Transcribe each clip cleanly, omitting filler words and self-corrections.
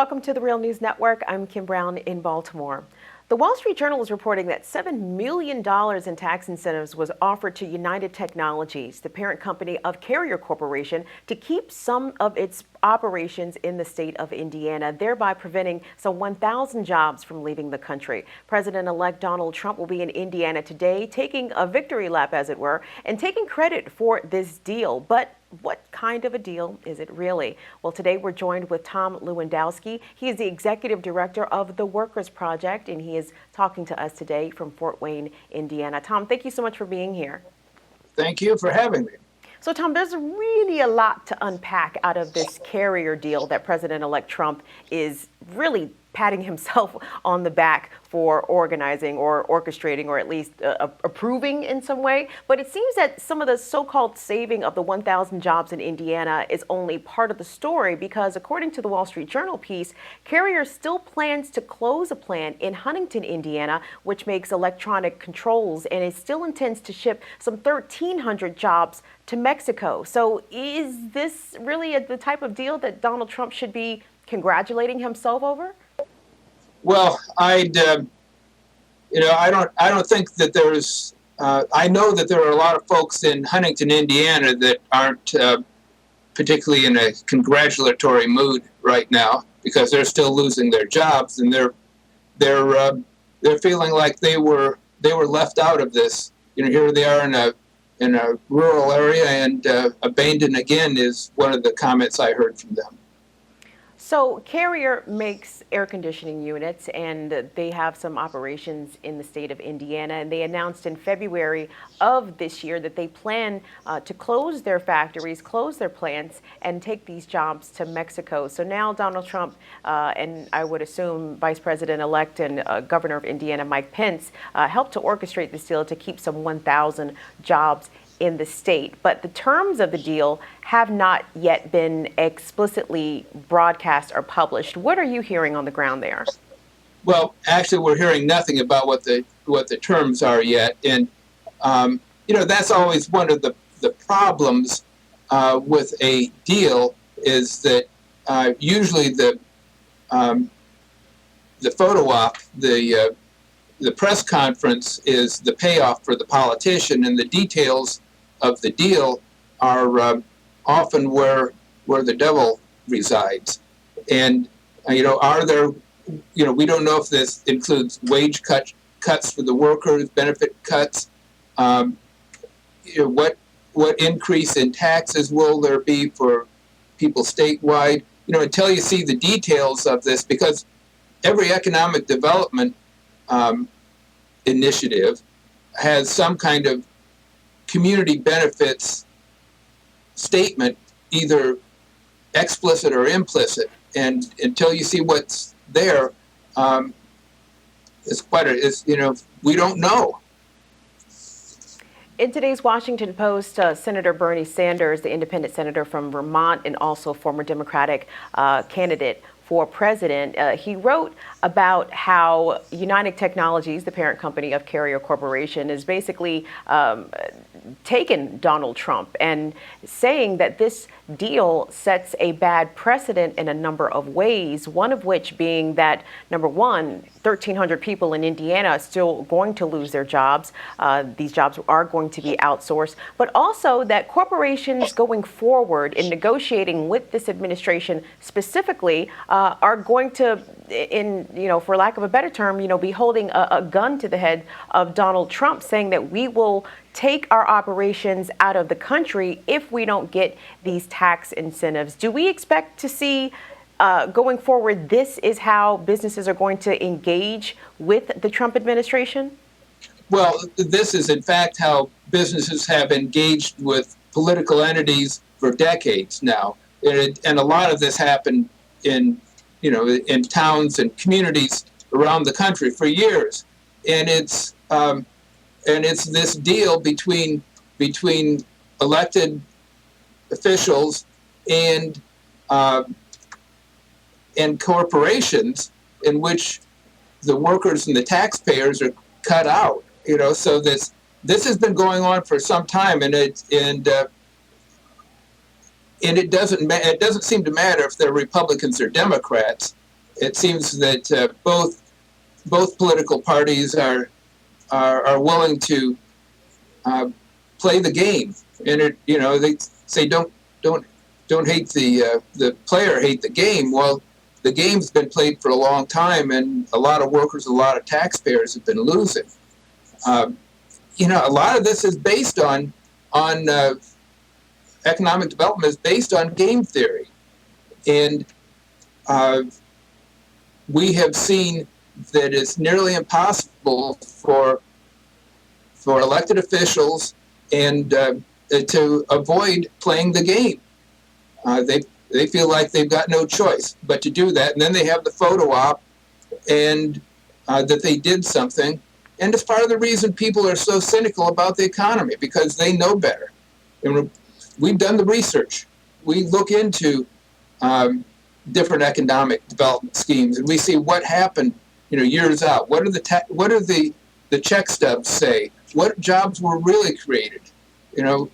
Welcome to the Real News Network. I'm Kim Brown in Baltimore. The Wall Street Journal is reporting that $7 million in tax incentives was offered to United Technologies, the parent company of Carrier Corporation, to keep some of its operations in the state of Indiana, thereby preventing some 1,000 jobs from leaving the country. President-elect Donald Trump will be in Indiana today, taking a victory lap, as it were, and taking credit for this deal. But what kind of a deal is it really? Well, today we're joined with Tom Lewandowski. He is the executive director of the Workers Project, and he is talking to us today from Fort Wayne, Indiana. Tom, thank you so much for being here. Thank you for having me. So, Tom, there's really a lot to unpack out of this Carrier deal that President-elect Trump is really patting himself on the back for organizing or orchestrating, or at least approving in some way. But it seems that some of the so-called saving of the 1,000 jobs in Indiana is only part of the story, because according to the Wall Street Journal piece, Carrier still plans to close a plant in Huntington, Indiana, which makes electronic controls, and it still intends to ship some 1,300 jobs to Mexico. So is this really the type of deal that Donald Trump should be congratulating himself over? Well, I don't think that there's. I know that there are a lot of folks in Huntington, Indiana, that aren't particularly in a congratulatory mood right now, because they're still losing their jobs, and they're feeling like they were left out of this. Here they are in a rural area, and abandoned again is one of the comments I heard from them. So Carrier makes air conditioning units, and they have some operations in the state of Indiana. And they announced in February of this year that they plan to close their factories, close their plants, and take these jobs to Mexico. So now Donald Trump and I would assume Vice President-elect and Governor of Indiana Mike Pence helped to orchestrate this deal to keep some 1,000 jobs in the state. But the terms of the deal have not yet been explicitly broadcast or published. What are you hearing on the ground there? Well, actually, we're hearing nothing about what the terms are yet, and that's always one of the problems with a deal, is that usually the photo op, the press conference, is the payoff for the politician, and the details of the deal are often where the devil resides. And are there? We don't know if this includes wage cuts for the workers, benefit cuts. What increase in taxes will there be for people statewide? Until you see the details of this, because every economic development initiative has some kind of community benefits statement, either explicit or implicit. And until you see what's there, we don't know. In today's Washington Post, Senator Bernie Sanders, the independent senator from Vermont and also former Democratic candidate for president, he wrote about how United Technologies, the parent company of Carrier Corporation, is basically taken Donald Trump, and saying that this deal sets a bad precedent in a number of ways, one of which being that, number one, 1,300 people in Indiana are still going to lose their jobs. These jobs are going to be outsourced, but also that corporations going forward in negotiating with this administration specifically are going to, for lack of a better term, be holding a gun to the head of Donald Trump, saying that we will take our operations out of the country if we don't get these tax incentives. Do we expect to see going forward, this is how businesses are going to engage with the Trump administration? Well, this is in fact how businesses have engaged with political entities for decades now. And a lot of this happened in towns and communities around the country for years. And it's this deal between elected officials and corporations, in which the workers and the taxpayers are cut out. So this has been going on for some time, and it doesn't seem to matter if they're Republicans or Democrats. it seems that both political parties are willing to play the game, and they say don't hate the player, hate the game. Well, the game's been played for a long time, and a lot of workers, a lot of taxpayers have been losing. A lot of this is based on economic development is based on game theory, and we have seen that it's nearly impossible for elected officials and to avoid playing the game. They feel like they've got no choice but to do that, and then they have the photo op and that they did something. And it's part of the reason people are so cynical about the economy, because they know better. And we've done the research. We look into different economic development schemes, and we see what happened, years out. What are the check stubs say? What jobs were really created?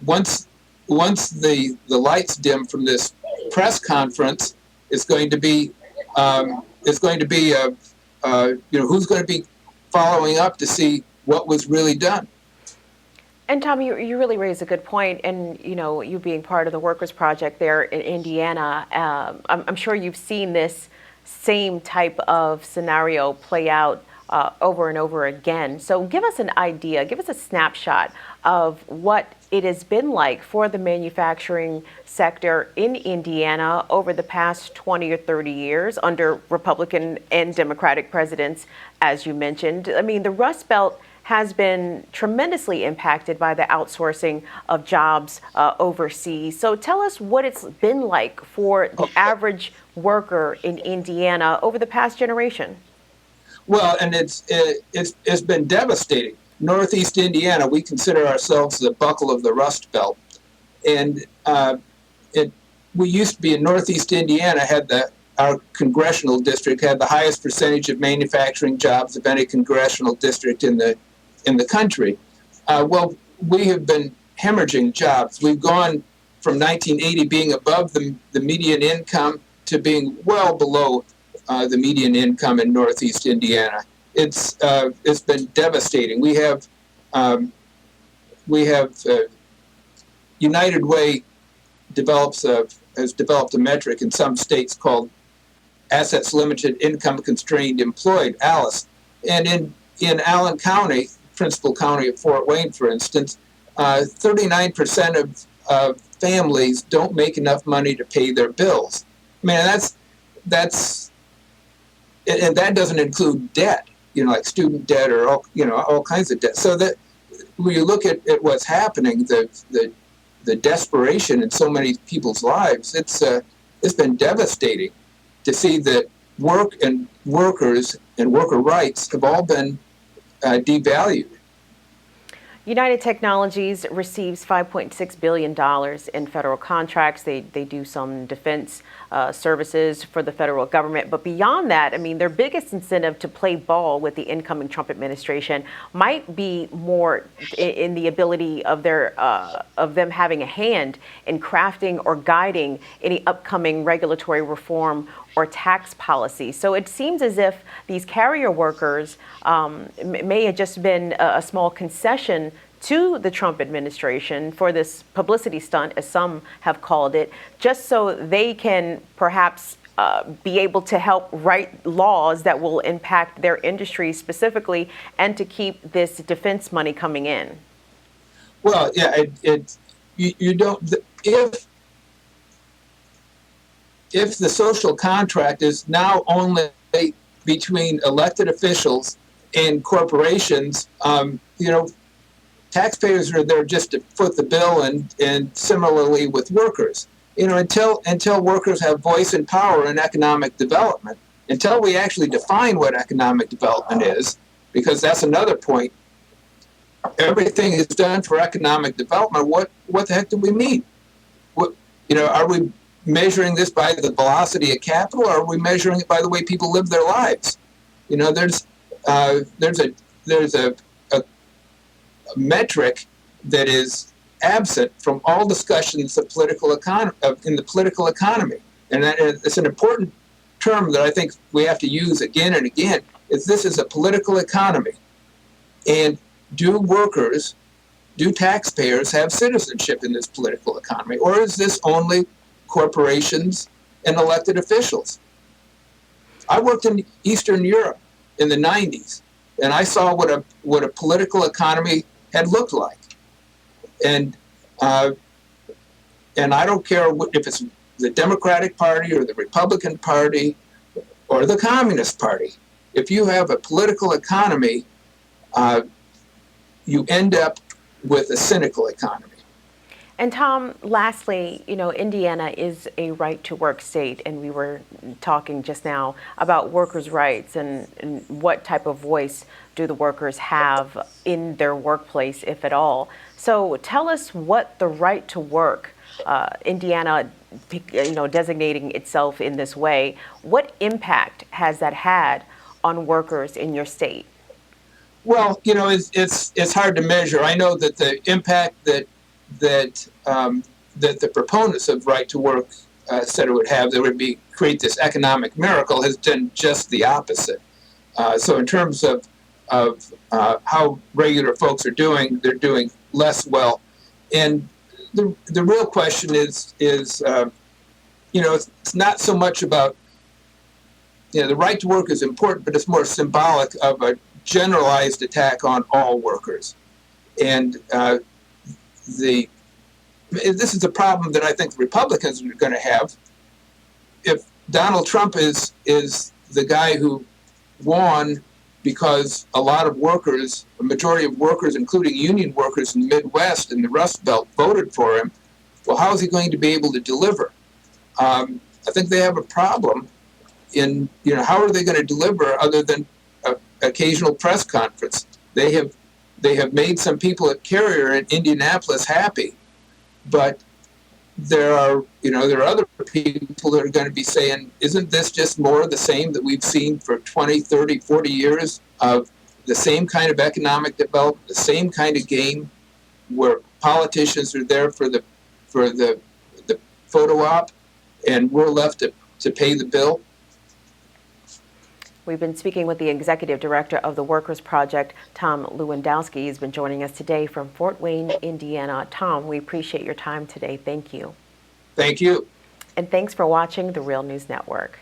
Once the lights dim from this press conference, it's going to be who's going to be following up to see what was really done. And Tom, you really raise a good point. And, you being part of the Workers Project there in Indiana, I'm sure you've seen this same type of scenario play out over and over again. So give us an idea, give us a snapshot of what it has been like for the manufacturing sector in Indiana over the past 20 or 30 years under Republican and Democratic presidents, as you mentioned. I mean, the Rust Belt has been tremendously impacted by the outsourcing of jobs overseas. So tell us what it's been like for the average worker in Indiana over the past generation. Well, and it's been devastating. Northeast Indiana, we consider ourselves the buckle of the Rust Belt, and we used to be in Northeast Indiana. Our congressional district had the highest percentage of manufacturing jobs of any congressional district in the country. Well, we have been hemorrhaging jobs. We've gone from 1980 being above the median income to being well below the median income in Northeast Indiana. It's been devastating. We have United Way has developed a metric in some states called Assets Limited Income Constrained Employed, ALICE. And in Allen County, principal county of Fort Wayne, for instance, 39% of families don't make enough money to pay their bills. I mean, and that doesn't include debt, like student debt or all kinds of debt. So that when you look at what's happening, the desperation in so many people's lives, it's been devastating to see that work and workers and worker rights have all been devalued. United Technologies receives $5.6 billion in federal contracts. They do some defense services for the federal government. But beyond that, I mean, their biggest incentive to play ball with the incoming Trump administration might be more in the ability of them having a hand in crafting or guiding any upcoming regulatory reform or tax policy. So it seems as if these carrier workers may have just been a small concession to the Trump administration for this publicity stunt, as some have called it, just so they can perhaps be able to help write laws that will impact their industry specifically and to keep this defense money coming in. Well, yeah, you don't, if the social contract is now only between elected officials and corporations, taxpayers are there just to foot the bill, and similarly with workers. Until workers have voice and power in economic development, until we actually define what economic development is, because that's another point. Everything is done for economic development. What the heck do we mean? Are we measuring this by the velocity of capital, or are we measuring it by the way people live their lives? There's a metric that is absent from all discussions of in the political economy, and that it's an important term that I think we have to use again and again is this is a political economy. And do taxpayers have citizenship in this political economy? Or is this only corporations and elected officials? I worked in Eastern Europe in the 90s, and I saw what a political economy had looked like. And I don't care if it's the Democratic Party or the Republican Party or the Communist Party. If you have a political economy, you end up with a cynical economy. And Tom, lastly, Indiana is a right-to-work state, and we were talking just now about workers' rights and what type of voice do the workers have in their workplace, if at all. So tell us what the right to work, Indiana, designating itself in this way, what impact has that had on workers in your state? Well, it's hard to measure. I know that the impact that the proponents of right to work said it would have, that would create this economic miracle, has done just the opposite. So in terms of how regular folks are doing, they're doing less well. And the real question is it's not so much about, the right to work is important, but it's more symbolic of a generalized attack on all workers. And this is a problem that I think the Republicans are going to have. If Donald Trump is the guy who won because a lot of workers, a majority of workers, including union workers in the Midwest and the Rust Belt, voted for him, well, how is he going to be able to deliver? I think they have a problem in, how are they going to deliver other than an occasional press conference? They have made some people at Carrier in Indianapolis happy, but there are other people that are going to be saying, isn't this just more of the same that we've seen for 20, 30, 40 years of the same kind of economic development, the same kind of game where politicians are there for the photo op and we're left to pay the bill? We've been speaking with the executive director of the Workers Project, Tom Lewandowski. He's been joining us today from Fort Wayne, Indiana. Tom, we appreciate your time today. Thank you. Thank you. And thanks for watching the Real News Network.